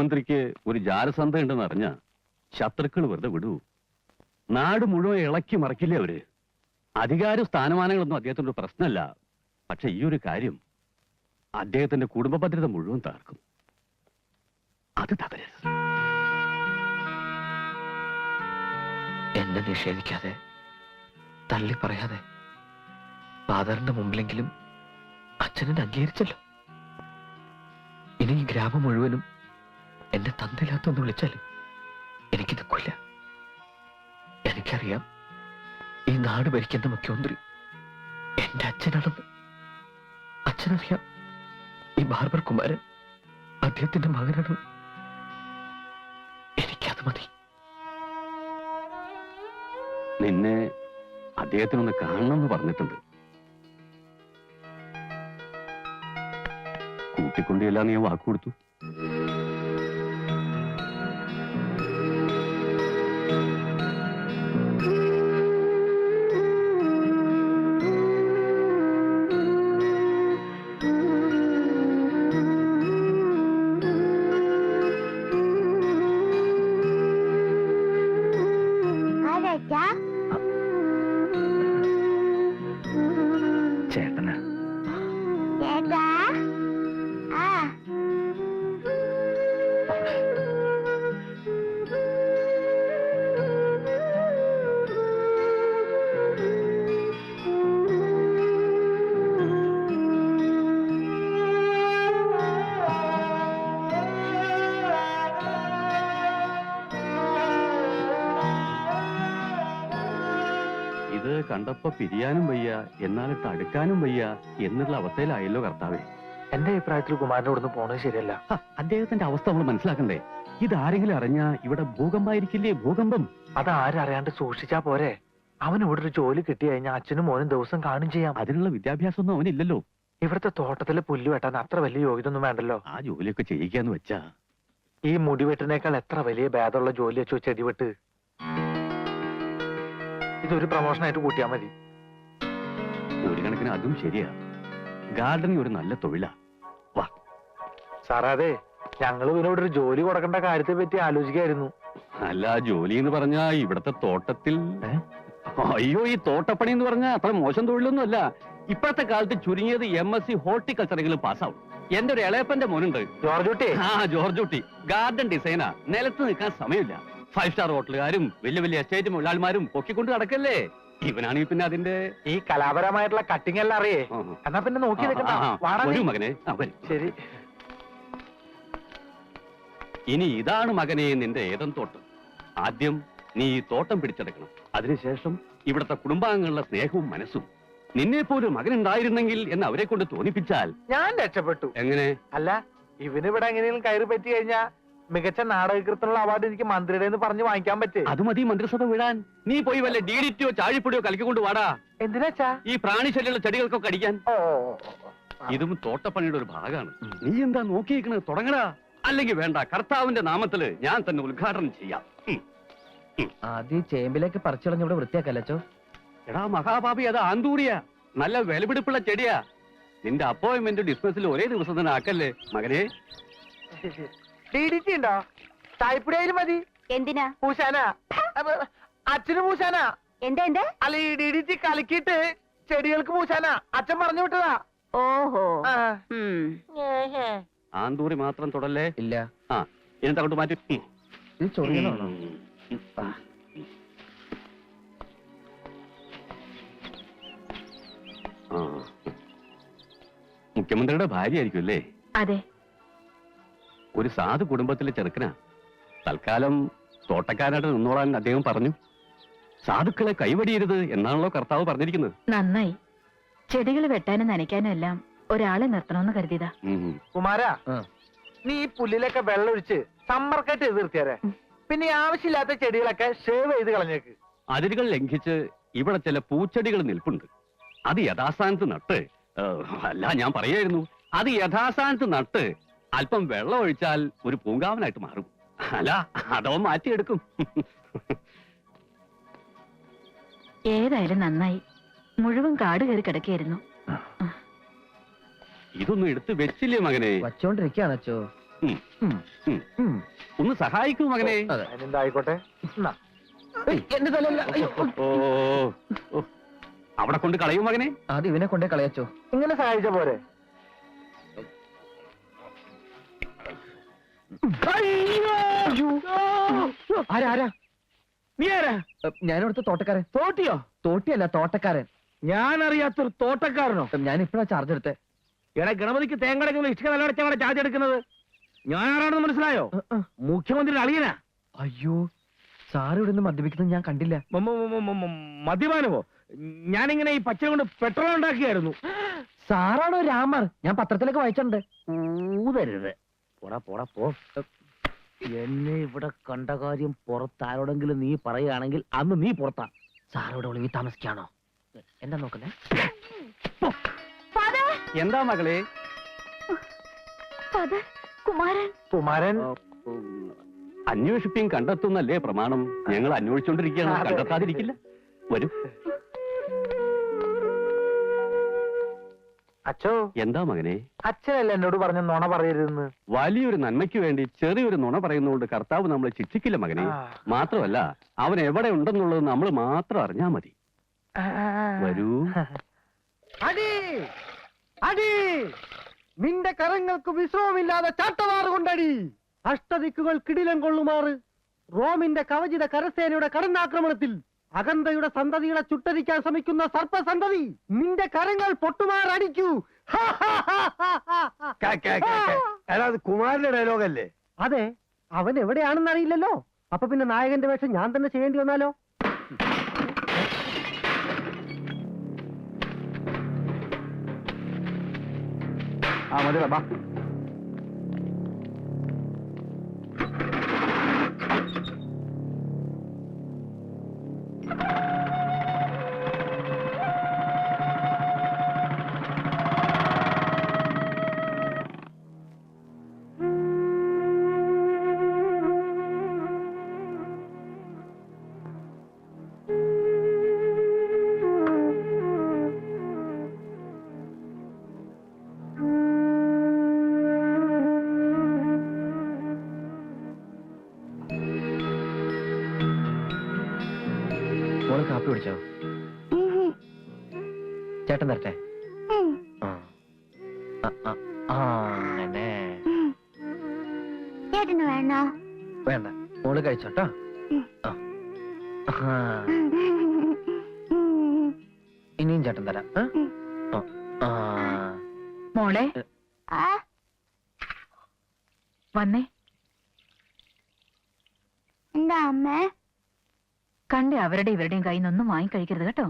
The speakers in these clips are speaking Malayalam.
മുഖ്യമന്ത്രിക്ക് ഒരു ജാരസന്ധ ഉണ്ടെന്ന് അറിഞ്ഞ ശത്രുക്കൾ വെറുതെ വിടൂ. നാട് മുഴുവൻ ഇളക്കി മറിക്കില്ലേ അവര്. അധികാര സ്ഥാനമാനങ്ങളൊന്നും അദ്ദേഹത്തിന്റെ പ്രശ്നമല്ല. പക്ഷെ ഈ ഒരു കാര്യം അദ്ദേഹത്തിന്റെ കുടുംബ ഭദ്രത മുഴുവൻ തകർക്കും. അത് തകരരുത്. എന്നെ നിഷേധിക്കാതെ, തള്ളി പറയാതെ ഫാദറിന്റെ മുമ്പിലെങ്കിലും അച്ഛനെ അംഗീകരിച്ചല്ലോ. ഇനി ഈ ഗ്രാമം മുഴുവനും എന്നെ തന്തയില്ലാത്തൊന്ന് വിളിച്ചാലും എനിക്ക് നിൽക്കില്ല. എനിക്കറിയാം ഈ നാട് ഭരിക്കുന്ന മുഖ്യമന്ത്രി എന്റെ അച്ഛനാണെന്ന്. അച്ഛനറിയാം ഈ ബാർബർ കുമാരൻ അദ്ദേഹത്തിന്റെ മകനാണ്. എനിക്കത് മതി. നിന്നെ അദ്ദേഹത്തിനൊന്ന് കാണണമെന്ന് പറഞ്ഞിട്ടുണ്ട്. കൂട്ടിക്കൊണ്ടില്ല നീ വാക്ക് കൊടുത്തു. ചേട്ടനാ. ഇത് കണ്ടപ്പോ പിരിയാനും വയ്യ, എന്നാലിട്ട് അടുക്കാനും വയ്യ എന്നുള്ള അവസ്ഥയിലായല്ലോ കർത്താവേ. എന്റെ അഭിപ്രായത്തിൽ കുമാരനോടൊന്ന് പോണത് ശരിയല്ല. അദ്ദേഹത്തിന്റെ അവസ്ഥ നമ്മൾ മനസ്സിലാക്കണ്ടേ? ഇതാരെങ്കിലും അറിഞ്ഞാ ഇവിടെ ഭൂകമ്പായിരിക്കില്ലേ? ഭൂകമ്പം. അതാരറിയാണ്ട് സൂക്ഷിച്ചാ പോരെ? അവനിവിടെ ഒരു ജോലി കിട്ടി കഴിഞ്ഞാൽ അച്ഛനും മോനും ദിവസം കാണും ചെയ്യാം. അതിനുള്ള വിദ്യാഭ്യാസമൊന്നും അവനില്ലല്ലോ. ഇവിടുത്തെ തോട്ടത്തില് പുല്ല് വെട്ടാൻ അത്ര വലിയ യോഗ്യത ഒന്നും വേണ്ടല്ലോ. ആ ജോലിയൊക്കെ ചെയ്യിക്കാന്ന് വെച്ചാ ഈ മുടി വെട്ടിനേക്കാൾ എത്ര വലിയ ഭേദമുള്ള ജോലി വെച്ചോ ചെടി വെട്ട്. ഇതൊരു പ്രൊമോഷനായിട്ട് കൂട്ടിയാ മതി. ഒരു കണക്കിന് അതും ശരിയാ. ഗാർഡനിങ് ഒരു നല്ല തൊഴിലാ. വാ സാറേ, അതെ ഞങ്ങൾ ഇവനോട് ഒരു ജോലി കൊടുക്കേണ്ട കാര്യത്തെ പറ്റി ആലോചിക്കായിരുന്നു. അല്ല, ജോലി എന്ന് പറഞ്ഞാ ഇവിടത്തെ തോട്ടത്തിൽ. അയ്യോ, ഈ തോട്ടപ്പണി എന്ന് പറഞ്ഞാൽ അത്ര മോശം തൊഴിലൊന്നും അല്ല. ഇപ്പോഴത്തെ കാലത്ത് ചുരുങ്ങിയത് MSc ഹോർട്ടിക്കൾച്ചറെങ്കിലും പാസ്സാവും. എന്റെ ഒരു ഇളയപ്പന്റെ മോനുണ്ട്, ജോർജുട്ടി. ജോർജുട്ടി. ഗാർഡൻ ഡിസൈനാ. നിലത്ത് നിൽക്കാൻ സമയമില്ല. 5 സ്റ്റാർ ഹോട്ടലുകാരും വലിയ വലിയ എസ്റ്റേറ്റ് മുതലാളിമാരും പൊക്കിക്കൊണ്ട് നടക്കല്ലേ. ഇവനാണെങ്കിൽ പിന്നെ അതിന്റെ ഈ കലാപരമായിട്ടുള്ള കട്ടിങ് എല്ലാം അറിയേ. എന്നാ പിന്നെ നോക്കി വരൂ മകനെ. ശരി. ഇനി ഇതാണ് മകനെ നിന്റെ ഏതൻ തോട്ടം. ആദ്യം നീ ഈ തോട്ടം പിടിച്ചെടുക്കണം. അതിനുശേഷം ഇവിടുത്തെ കുടുംബാംഗങ്ങളുടെ സ്നേഹവും മനസ്സും. നിന്നെ പോലെ മകൻ ഉണ്ടായിരുന്നെങ്കിൽ എന്ന് അവരെ കൊണ്ട് തോന്നിപ്പിച്ചാൽ ഞാൻ രക്ഷപ്പെട്ടു. എങ്ങനെ? അല്ല, ഇവനിവിടെ എങ്ങനെയും കയറി പറ്റി കഴിഞ്ഞാ മികച്ച നാടകൃത്തിനുള്ള അവാർഡ് എനിക്ക് മന്ത്രിയുടെ പറഞ്ഞ് വാങ്ങിക്കാൻ പറ്റേ? അത് മതി മന്ത്രിസഭ വിടാൻ. നീ പോയി വല്ല DDTയോ ചാഴിപ്പൊടിയോ കലക്കിക്കൊണ്ട് വാടാ. എന്തിനാച്ചാ? ഈ പ്രാണിശല്യമുള്ള ചെടികൾക്കൊക്കെ അടിക്കാൻ. ഇതും തോട്ടപ്പണിയുടെ ഒരു ഭാഗമാണ്. നീ എന്താ നോക്കിയിരിക്കണത്? തുടങ്ങടാ. അല്ലെങ്കിൽ വേണ്ട, കർത്താവിന്റെ നാമത്തില് ഞാൻ തന്നെ ഉദ്ഘാടനം ചെയ്യാം. ആദ്യം ചേമ്പിലേക്ക് പറിച്ചളഞ്ഞ ഇവിടെ വൃത്തിയാക്കല്ലോ. എടാ മഹാപാപി, അത് ആന്തൂറിയ നല്ല വിലപിടിപ്പുള്ള ചെടിയാ. നിന്റെ അപ്പോയിന്റ്മെന്റ് ഡിസ്മസിൽ ഒരേ ദിവസം തന്നെ ആക്കല്ലേ മകനെ. DDT ഉണ്ടോ? ചായപ്പൊടിയായാലും മതി. എന്തിനാ? പൂശാന. അച്ഛന് പൂശാന. എന്താ എന്താ? അല്ല, ഈ DDT കലക്കിയിട്ട് ചെടികൾക്ക് പൂശാന. അച്ഛൻ പറഞ്ഞു വിട്ടതാ. ഓഹോ. ആന്തൂറി മാത്രം തൊടല്ലേ. ഇല്ല. എന്നിട്ട് അങ്ങോട്ട് മാറ്റി. ഇത് ചൊറിയണോ? മുഖ്യമന്ത്രിയുടെ ഭാര്യ ആയിരിക്കും അല്ലേ? അതെ. ഒരു സാധു കുടുംബത്തിലെ ചെറുക്കനാ. തൽക്കാലം തോട്ടക്കാരായിട്ട് നിന്നോളാൻ അദ്ദേഹം പറഞ്ഞു. സാധുക്കളെ കൈവടിയരുത് എന്നാണല്ലോ കർത്താവ് പറഞ്ഞിരിക്കുന്നത്. നന്നായി. ചെടികൾ വെട്ടാനും നനയ്ക്കാനും എല്ലാം ഒരാളെ നിർത്തണമെന്ന് കരുതിയതാ. കുമാര, നീ ഈ പുല്ലിലൊക്കെ വെള്ളം ഒഴിച്ച് സമ്മർക്കായിട്ട് ചെയ്ത് നിർത്തിയാരെ. പിന്നെ ആവശ്യമില്ലാത്ത ചെടികളൊക്കെ ഷേവ് ചെയ്ത് കളഞ്ഞേക്ക്. അതിരുകൾ ലംഘിച്ച് ഇവിടെ ചില പൂച്ചെടികൾ നിൽപ്പുണ്ട്. അത് യഥാസ്ഥാനത്ത് നട്ട്, അല്ല ഞാൻ പറയായിരുന്നു, അത് യഥാസ്ഥാനത്ത് നട്ട് അല്പം വെള്ളം ഒഴിച്ചാൽ ഒരു പൂങ്കാവനായിട്ട് മാറും. അല്ല, അതോ മാറ്റിയെടുക്കും. ഏതായാലും നന്നായി. മുഴുവൻ കാട് കയറി കിടക്കായിരുന്നു. ഇതൊന്നും എടുത്ത് വെച്ചില്ലേ മകനെ? വച്ചോണ്ടിരിക്കാണോ? ഒന്ന് സഹായിക്കൂ മകനെ. അതിനെന്തായിക്കോട്ടെ. എന്നാ. എന്റെ തലല്ല. ഓ ഓ, അവിടെ കൊണ്ട് കളയും മകനെ. അത് ഇവനെ കൊണ്ടേ കളയച്ചോ. ഇങ്ങനെ സഹായിച്ച പോരെ? ആരാ? നീ ആരാ? ഞാനിവിടുത്തെ തോട്ടക്കാരൻ. തോട്ടിയോ? തോട്ടിയല്ല, തോട്ടക്കാരൻ. ഞാൻ അറിയാത്തൊരു തോട്ടക്കാരനോ? ഞാൻ ഇപ്പഴാ ചാർജ് എടുത്തേ. എടാ, ഗണപതിക്ക് തേങ്ങടക്കുന്ന ഇഷ്ട നിലവടച്ചാണ് ചാർജ് എടുക്കുന്നത്. ഞാൻ ആരാണെന്ന് മനസ്സിലായോ? മുഖ്യമന്ത്രിയുടെ അളിയനാ. അയ്യോ, സാറ് ഇവിടെ നിന്ന് മദ്യപിക്കുന്നത് ഞാൻ കണ്ടില്ല. മദ്യപാനമോ? ഞാനിങ്ങനെ ഈ പച്ച കൊണ്ട് പെട്രോൾ ഉണ്ടാക്കിയായിരുന്നു. സാറാണോ രാമർ? ഞാൻ പത്രത്തിലൊക്കെ വായിച്ചിട്ടുണ്ട്. ഊതരുത്. പോടാ പോടാ പോ. എന്നെ ഇവിടെ കണ്ട കാര്യം പുറത്താരോടെങ്കിലും നീ പറയുകയാണെങ്കിൽ അന്ന് നീ പുറത്താ. സാറിവിടെ ഒളിവി താമസിക്കാണോ? എന്താ നോക്കുന്നേ? എന്താ മകളെ? കുമാരൻ. കുമാരൻ അന്വേഷിപ്പിയും കണ്ടെത്തുന്നല്ലേ പ്രമാണം. ഞങ്ങൾ അന്വേഷിച്ചോണ്ടിരിക്കുകയാണ്, കണ്ടെത്താതിരിക്കില്ല. വരൂ. അച്ഛോ. എന്താ മകനെ? അച്ഛനല്ല എന്നോട് പറഞ്ഞ നുണ പറയരുതെന്ന്. വലിയൊരു നന്മയ്ക്ക് വേണ്ടി ചെറിയൊരു നുണ പറയുന്നതുകൊണ്ട് കർത്താവ് നമ്മളെ ശിക്ഷിക്കില്ല മകനെ. മാത്രമല്ല, അവൻ എവിടെ ഉണ്ടെന്നുള്ളത് നമ്മൾ മാത്രം അറിഞ്ഞാ മതി. വരൂ. അടി അടി, നിന്റെ കരങ്ങൾക്ക് വിശ്രമമില്ലാതെ ചാട്ടവാറ് കൊണ്ടടി. അഷ്ടദിക്കുകൾ കിടിലം കൊള്ളുമാറ് റോമിന്റെ കവചിത കരസേനയുടെ കടന്നാക്രമണത്തിൽ അകന്തയുടെ സന്തതികളെ ചുട്ടരിക്കാൻ ശ്രമിക്കുന്ന സർപ്പസന്തതി, നിന്റെ കരങ്ങൾ പൊട്ടുമാറടിക്കൂ. കുമാരന്റെ ഡയലോഗല്ലേ? അതെ, അവൻ എവിടെയാണെന്ന് അറിയില്ലല്ലോ. അപ്പൊ പിന്നെ നായകന്റെ വേഷം ഞാൻ തന്നെ ചെയ്യേണ്ടി വന്നാലോ? മതി ബാ. മോള് കാപ്പി കുടിച്ചോ? ചേട്ടൻ തരട്ടെ? അങ്ങനെ ചേട്ടന് വേണോ? വേണ്ട, മോള് കഴിച്ചോട്ടോ. ഇനിയും ചേട്ടൻ തരാം. മോളെ വന്നേ. എന്താ അമ്മേ? കണ്ടേ അവരുടെ ഇവരുടെയും കയ്യിൽ നിന്നൊന്നും വാങ്ങിക്കഴിക്കരുത് കേട്ടോ.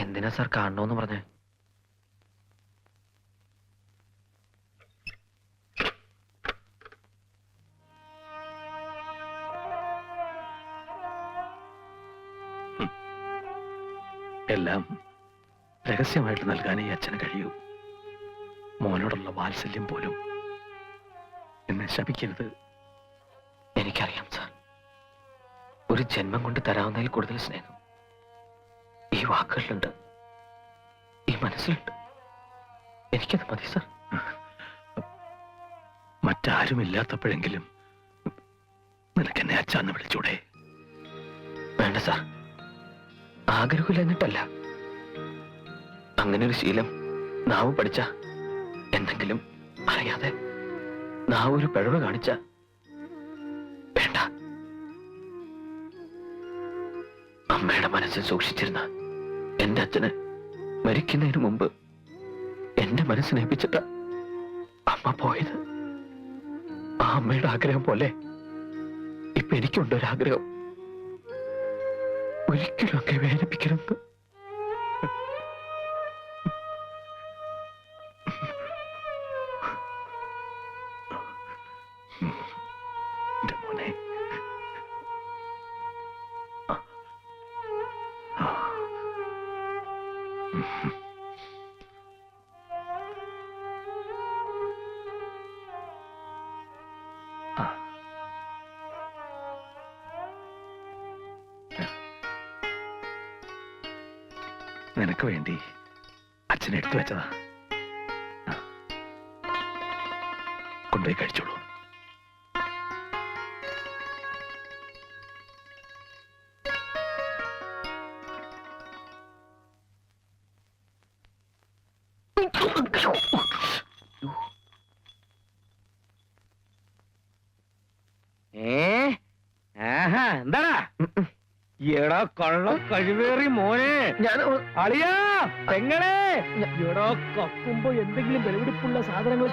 എന്തിനാ സാർ കാണണോന്ന് പറഞ്ഞേ? എല്ലാം രഹസ്യമായിട്ട് നൽകാൻ ഈ അച്ഛന് കഴിയൂ. മോനോടുള്ള വാത്സല്യം പോലും എന്നെ ശപിക്കരുത്. എനിക്കറിയാം സാർ, ഒരു ജന്മം കൊണ്ട് തരാവുന്നതിൽ കൂടുതൽ സ്നേഹം ഈ വാക്കുകളിലുണ്ട്, ഈ മനസ്സിലുണ്ട്. എനിക്കത് മതി സാർ. മറ്റാരുമില്ലാത്തപ്പോഴെങ്കിലും നിനക്കെന്നെ അച്ഛന്ന് വിളിച്ചൂടെ? വേണ്ട സാർ, ആഗ്രഹമില്ലെന്നിട്ടല്ല. അങ്ങനെ ഒരു ശീലം നാവ് പഠിച്ച, എന്തെങ്കിലും അറിയാതെ നാവ് ഒരു പിഴവ് കാണിച്ച വേണ്ട. അമ്മയുടെ മനസ്സിൽ സൂക്ഷിച്ചിരുന്ന എന്റെ അച്ഛന് മരിക്കുന്നതിന് മുമ്പ് എന്റെ മനസ്സിനേപ്പിച്ചിട്ട അമ്മ പോയത്. ആ അമ്മയുടെ ആഗ്രഹം പോലെ ഇപ്പൊ എനിക്കുണ്ടൊരാഗ്രഹം, ഒരിക്കലും ഒക്കെ വേദനിപ്പിക്കരുത്. എന്റെ മോനെ, നിനക്ക് വേണ്ടി അച്ഛൻ എടുത്തു വെച്ചതാ. കൊണ്ടുപോയി കഴിച്ചോളൂ. എന്താടാ എടാ കള്ളം കഴിവേറി മോനെ, ഞാൻ അളിയാ പെങ്ങളെ, എടാ കക്കുമ്പോ എന്തെങ്കിലും വിലപിടിപ്പുള്ള സാധനങ്ങൾ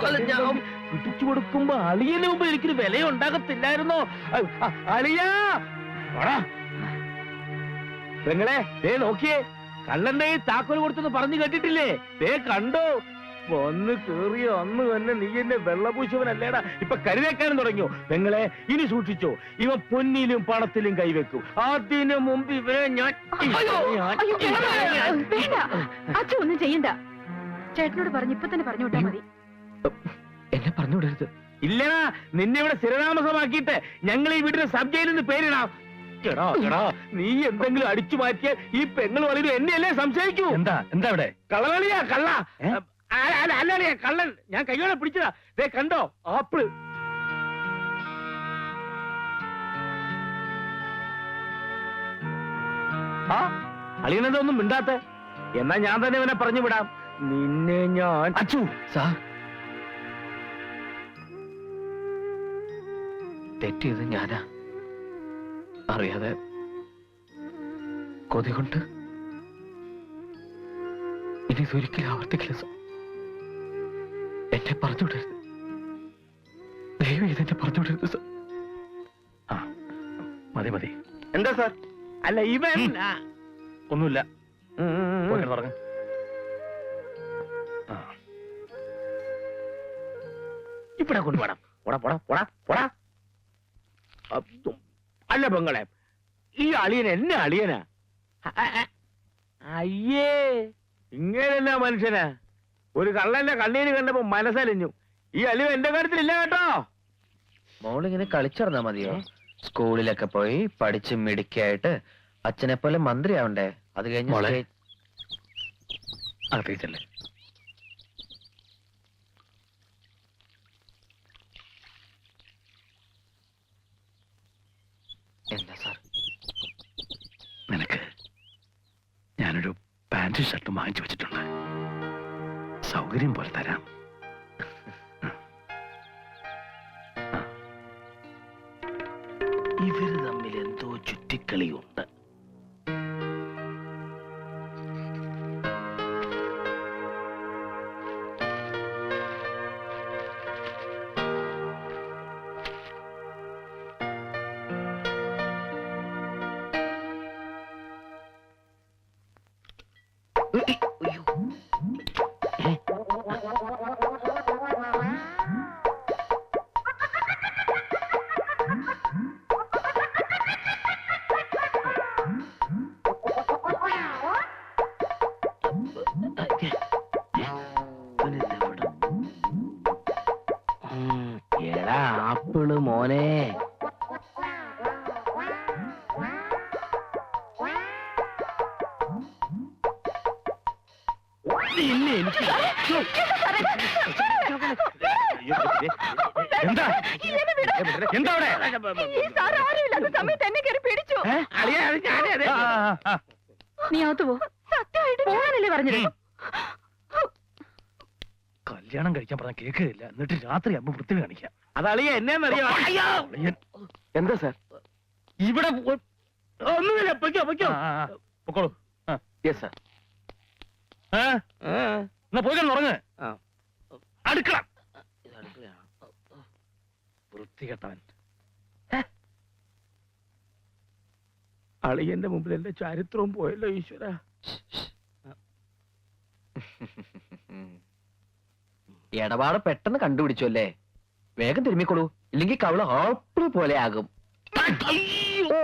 പിടിച്ചു കൊടുക്കുമ്പോ അളിയന് മുമ്പ് എനിക്കൊരു വില ഉണ്ടാകത്തില്ലായിരുന്നോ? അളിയാ പെങ്ങളെ, ദേ നോക്കിയേ, കള്ളന്റെ താക്കോൽ കൊടുത്തെന്ന് പറഞ്ഞു കേട്ടിട്ടില്ലേ? ദേ കണ്ടോ, വന്ന് കേറിയോ അന്ന് തന്നെ നീ എന്നെ വെള്ളപൂശവനല്ലേടാ, ഇപ്പൊ കരുതേക്കാനും തുടങ്ങിയോ? പെങ്ങളെ ഇനി സൂക്ഷിച്ചോ, ഇവ പൊന്നിലും പണത്തിലും കൈവെക്കും. അതിനു മുമ്പ് ഇവരെ ഞാൻ അച്ഛൻ ഒന്നും ചെയ്യണ്ട. ചേട്ടനോട് പറഞ്ഞു, ഇപ്പൊ തന്നെ പറഞ്ഞു വിട്ടാ മതി. എന്നെ പറഞ്ഞുവിടരുത്. ഇല്ലടാ, നിന്നെ ഇവിടെ സ്ഥിരതാമസമാക്കിയിട്ട് ഞങ്ങൾ ഈ വീടിന് സബ് ജയിലിൽ നിന്ന് പേരിടാം. എടാ എടാ, നീ എന്തെങ്കിലും അടിച്ചു മാറ്റിയ ഈ പെങ്ങൾ വളരെ എന്നെയല്ലേ സംശയിക്കൂ? എന്താ എന്താ ഇവിടെ? കള്ളകളിയാ കള്ള. അല്ലളിയാ കള്ളൻ, ഞാൻ കയ്യോടെ പിടിച്ചതാ. ദേ കണ്ടോ ആപ്പിള്. ആ അളിയനെന്തൊന്നും മിണ്ടാത്ത? എന്നാ ഞാൻ തന്നെ ഇവനെ പറഞ്ഞു വിടാം. നിന്നെ ഞാൻ അച്ചു സാർ, തെറ്റിയത് ഞാനാ. അറിയാതെ കൊതി കൊണ്ട് ഇനി ഇതൊരിക്കലും ആവർത്തിക്കില്ല സാർ. എന്നെ പറഞ്ഞുവിടരുത്, ദയവ് ഇതെന്നെ പറഞ്ഞുവിടരുത് സാർ. ആ മതി മതി. എന്താ സാർ? അല്ല ഇവൻ ഒന്നുമില്ല, പറഞ്ഞു. ഇവിടെ കൊണ്ടുപോടാം. പോടാ പോടാ പോടാ പോടാ. അല്ല പെങ്ങളെ, ഈ അളിയൻ എന്നെ അളിയനാ? അയ്യേ, ഇങ്ങനെ എന്നാ മനുഷ്യനാ? ഒരു കള്ളന്റെ കണ്ണീര് കണ്ടപ്പോ മനസ്സലിഞ്ഞു. ഈ അളിയൻ എന്റെ കാര്യത്തിലില്ല കേട്ടോ. മോളിങ്ങനെ കളിച്ചിറന്നാ മതിയോ? സ്കൂളിലൊക്കെ പോയി പഠിച്ച് മിടുക്കിയായിട്ട് അച്ഛനെ പോലെ മന്ത്രിയാവണ്ടേ? അത് മോളെ. കഴിഞ്ഞ് അകത്തേക്കല്ലേ. എന്താ സാർ? നിനക്ക് ഞാനൊരു പാന്റ് ഷർട്ടും വാങ്ങിച്ചു വെച്ചിട്ടുണ്ട്. സൗകര്യം പോലെ തരാം. ഇവര് തമ്മിൽ എന്തോ ചുറ്റിക്കളിയുണ്ട്. എടാ ആപ്പിള് മോനെ, നിന്നെ എനിക്ക് എന്താ എന്താ അവിടെ? നീ അകത്ത് പോ. സത്യമായിട്ട് പോകാനല്ലേ പറഞ്ഞത്? കല്യാണം കഴിക്കാൻ പറഞ്ഞ കേൾക്കുകയില്ല, എന്നിട്ട് രാത്രി അമ്മ വൃത്തി കാണിക്കാം. അതളിയ എന്നെന്നറിയാം. എന്താ സാർ? ഇവിടെ ഒന്നുമില്ല, പൊയ്ക്കോ പൊയ്ക്കോ. പൊക്കോളൂ. Yes sir. എന്നാ പോയി ഉറങ്ങ്. അടുക്കള വൃത്തികെട്ടവൻ. അളിയന്റെ മുമ്പിൽ എന്റെ ചരിത്രവും പോയല്ലോ ഈശ്വര. ഇടപാട് പെട്ടെന്ന് കണ്ടുപിടിച്ചു അല്ലേ? വേഗം തിരുമ്മിക്കോളൂ, ഇല്ലെങ്കിൽ കവള ആപ്പിൾ പോലെ ആകും. അയ്യോ!